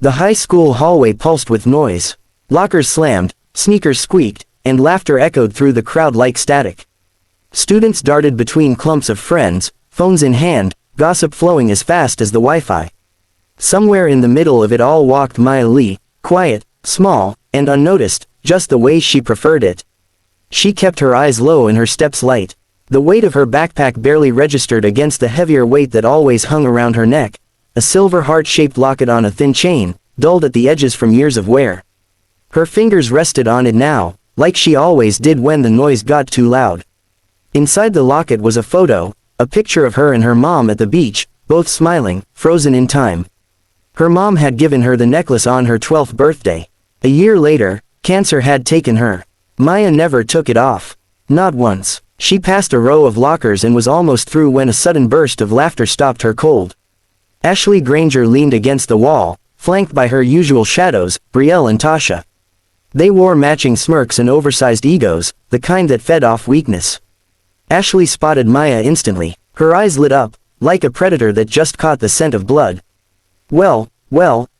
The high school hallway pulsed with noise. Lockers slammed, sneakers squeaked, and laughter echoed through the crowd like static. Students darted between clumps of friends, phones in hand, gossip flowing as fast as the Wi-Fi. Somewhere in the middle of it all walked Maya Lee, quiet, small, and unnoticed, just the way she preferred it. She kept her eyes low and her steps light. The weight of her backpack barely registered against the heavier weight that always hung around her neck, a silver heart-shaped locket on a thin chain, dulled at the edges from years of wear. Her fingers rested on it now, like she always did when the noise got too loud. Inside the locket was a photo, a picture of her and her mom at the beach, both smiling, frozen in time. Her mom had given her the necklace on her 12th birthday. A year later, cancer had taken her. Maya never took it off. Not once. She passed a row of lockers and was almost through when a sudden burst of laughter stopped her cold. Ashley Granger leaned against the wall, flanked by her usual shadows, Brielle and Tasha. They wore matching smirks and oversized egos, the kind that fed off weakness. Ashley spotted Maya instantly. Her eyes lit up, like a predator that just caught the scent of blood. Well,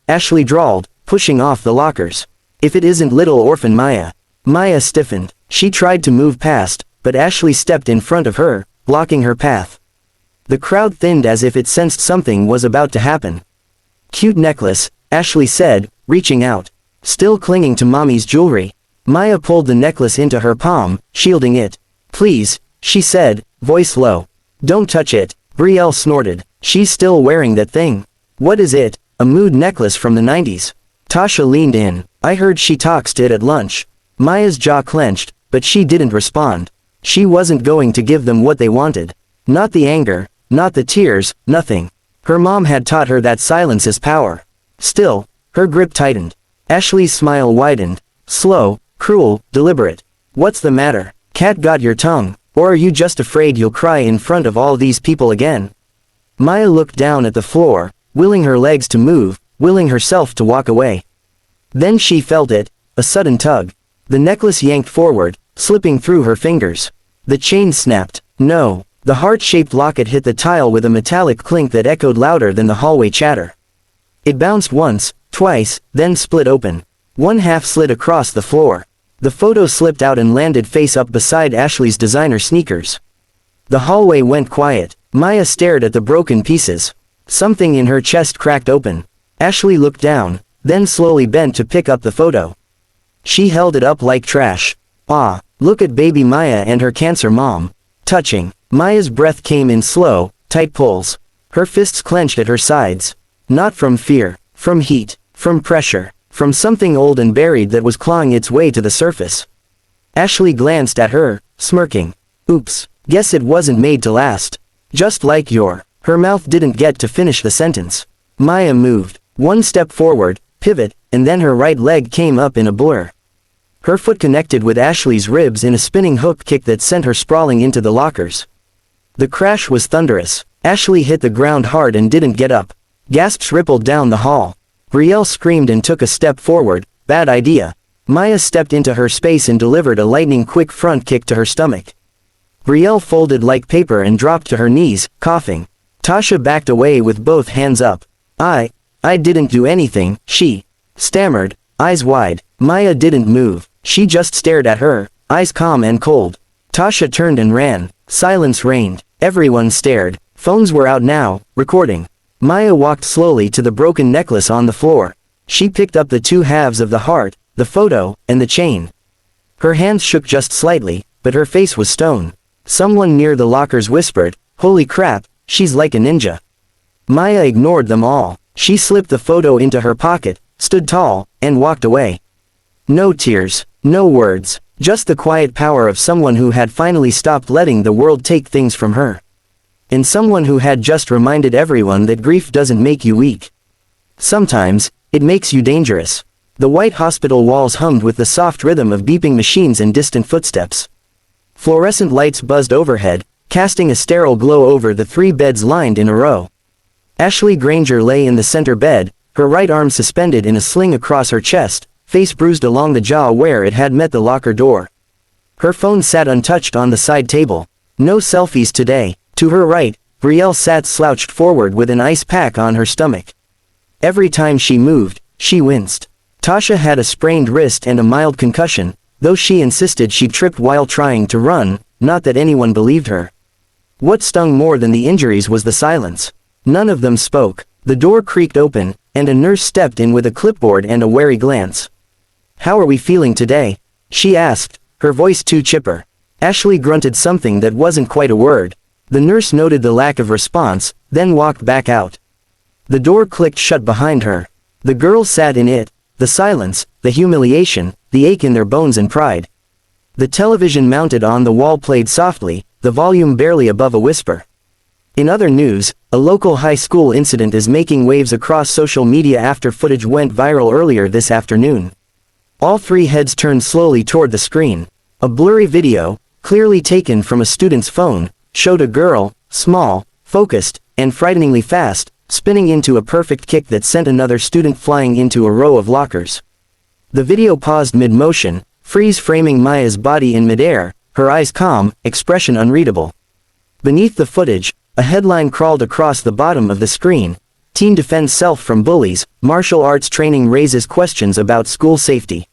Ashley drawled, pushing off the lockers. If it isn't little orphan Maya. Maya stiffened. She tried to move past, but Ashley stepped in front of her, blocking her path. The crowd thinned as if it sensed something was about to happen. "Cute necklace," Ashley said, reaching out. Still clinging to mommy's jewelry. Maya pulled the necklace into her palm, shielding it. "Please," she said, voice low. "Don't touch it," Brielle snorted. "She's still wearing that thing." "What is it?" "A mood necklace from the 90s. Tasha leaned in. "I heard she talks to it at lunch." Maya's jaw clenched, but she didn't respond. She wasn't going to give them what they wanted. Not the anger, not the tears, nothing. Her mom had taught her that silence is power. Still, her grip tightened. Ashley's smile widened. Slow, cruel, deliberate. "What's the matter? Cat got your tongue, or are you just afraid you'll cry in front of all these people again?" Maya looked down at the floor, willing her legs to move, willing herself to walk away. Then she felt it, a sudden tug. The necklace yanked forward, slipping through her fingers. The chain snapped. No. The heart-shaped locket hit the tile with a metallic clink that echoed louder than the hallway chatter. It bounced once, twice, then split open. One half slid across the floor. The photo slipped out and landed face up beside Ashley's designer sneakers. The hallway went quiet. Maya stared at the broken pieces. Something in her chest cracked open. Ashley looked down, then slowly bent to pick up the photo. She held it up like trash. "Ah, look at baby Maya and her cancer mom." Touching. Maya's breath came in slow, tight pulls. Her fists clenched at her sides. Not from fear, from heat, from pressure, from something old and buried that was clawing its way to the surface. Ashley glanced at her, smirking. "Oops, guess it wasn't made to last. Just like your..." Her mouth didn't get to finish the sentence. Maya moved. One step forward, pivot, and then her right leg came up in a blur. Her foot connected with Ashley's ribs in a spinning hook kick that sent her sprawling into the lockers. The crash was thunderous. Ashley hit the ground hard and didn't get up. Gasps rippled down the hall. Brielle screamed and took a step forward. Bad idea. Maya stepped into her space and delivered a lightning-quick front kick to her stomach. Brielle folded like paper and dropped to her knees, coughing. Tasha backed away with both hands up. I didn't do anything," she stammered, eyes wide. Maya didn't move. She just stared at her, eyes calm and cold. Tasha turned and ran. Silence reigned. Everyone stared. Phones were out now, recording. Maya walked slowly to the broken necklace on the floor. She picked up the two halves of the heart, the photo, and the chain. Her hands shook just slightly, but her face was stone. Someone near the lockers whispered, "Holy crap, she's like a ninja." Maya ignored them all. She slipped the photo into her pocket, stood tall, and walked away. No tears, no words, just the quiet power of someone who had finally stopped letting the world take things from her. And someone who had just reminded everyone that grief doesn't make you weak. Sometimes, it makes you dangerous. The white hospital walls hummed with the soft rhythm of beeping machines and distant footsteps. Fluorescent lights buzzed overhead, casting a sterile glow over the 3 beds lined in a row. Ashley Granger lay in the center bed, her right arm suspended in a sling across her chest, face bruised along the jaw where it had met the locker door. Her phone sat untouched on the side table. No selfies today. To her right, Brielle sat slouched forward with an ice pack on her stomach. Every time she moved, She winced. Tasha had a sprained wrist and a mild concussion, though she insisted she tripped while trying to run, not that anyone believed her. What stung more than the injuries was the silence. None of them spoke. The door creaked open, and a nurse stepped in with a clipboard and a wary glance. "How are we feeling today?" she asked, her voice too chipper. Ashley grunted something that wasn't quite a word. The nurse noted the lack of response, then walked back out. The door clicked shut behind her. The girls sat in it, the silence, the humiliation, the ache in their bones and pride. The television mounted on the wall played softly, the volume barely above a whisper. In other news, a local high school incident is making waves across social media after footage went viral earlier this afternoon. All three heads turned slowly toward the screen. A blurry video, clearly taken from a student's phone, showed a girl, small, focused, and frighteningly fast, spinning into a perfect kick that sent another student flying into a row of lockers. The video paused mid-motion, freeze-framing Maya's body in midair, her eyes calm, expression unreadable. Beneath the footage, a headline crawled across the bottom of the screen: "Teen defends self from bullies, martial arts training raises questions about school safety."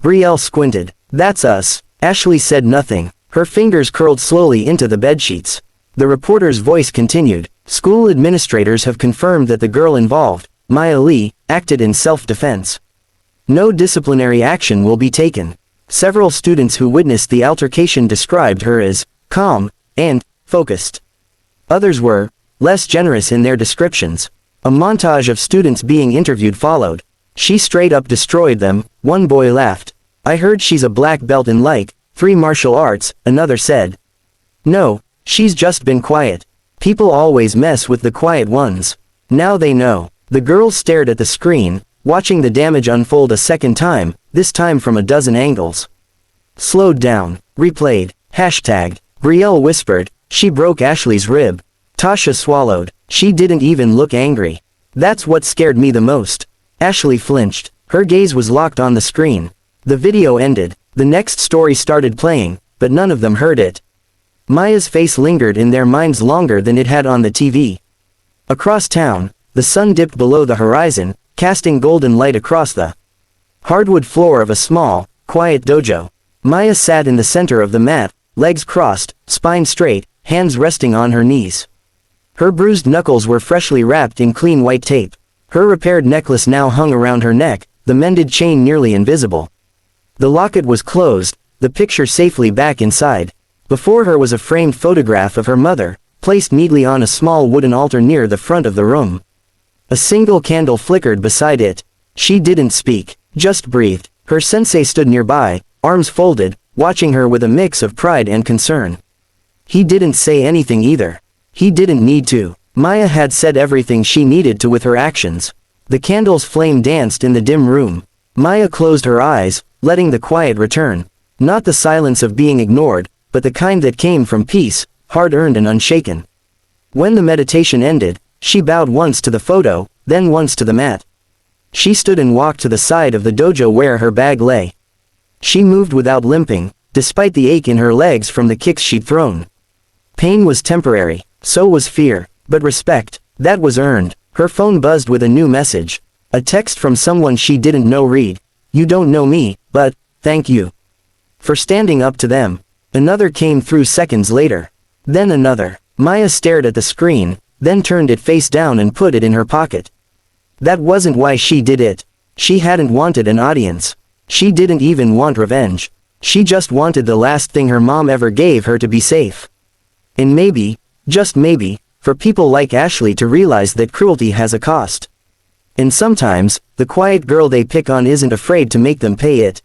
Brielle squinted. "That's us." Ashley said nothing. Her fingers curled slowly into the bedsheets. The reporter's voice continued. "School administrators have confirmed that the girl involved, Maya Lee, acted in self-defense. No disciplinary action will be taken." Several students who witnessed the altercation described her as calm and focused. Others were less generous in their descriptions. A montage of students being interviewed followed. "She straight up destroyed them," one boy laughed. "I heard she's a black belt in like 3 martial arts," another said. "No, she's just been quiet. People always mess with the quiet ones. Now they know." The girls stared at the screen, watching the damage unfold a second time, this time from a dozen angles. Slowed down. Replayed. Hashtag. Brielle whispered, "She broke Ashley's rib." Tasha swallowed. "She didn't even look angry. That's what scared me the most." Ashley flinched. Her gaze was locked on the screen. The video ended. The next story started playing, but none of them heard it. Maya's face lingered in their minds longer than it had on the TV. Across town, the sun dipped below the horizon, casting golden light across the hardwood floor of a small, quiet dojo. Maya sat in the center of the mat, legs crossed, spine straight, hands resting on her knees. Her bruised knuckles were freshly wrapped in clean white tape. Her repaired necklace now hung around her neck, the mended chain nearly invisible. The locket was closed, the picture safely back inside. Before her was a framed photograph of her mother, placed neatly on a small wooden altar near the front of the room. A single candle flickered beside it. She didn't speak, just breathed. Her sensei stood nearby, arms folded, watching her with a mix of pride and concern. He didn't say anything either. He didn't need to. Maya had said everything she needed to with her actions. The candle's flame danced in the dim room. Maya closed her eyes, letting the quiet return. Not the silence of being ignored, but the kind that came from peace, hard-earned and unshaken. When the meditation ended, she bowed once to the photo, then once to the mat. She stood and walked to the side of the dojo where her bag lay. She moved without limping, despite the ache in her legs from the kicks she'd thrown. Pain was temporary, so was fear, but respect, that was earned. Her phone buzzed with a new message. A text from someone she didn't know read, "You don't know me, but, thank you for standing up to them." Another came through seconds later. Then another. Maya stared at the screen, then turned it face down and put it in her pocket. That wasn't why she did it. She hadn't wanted an audience. She didn't even want revenge. She just wanted the last thing her mom ever gave her to be safe. And maybe, just maybe, for people like Ashley to realize that cruelty has a cost. And sometimes, the quiet girl they pick on isn't afraid to make them pay it.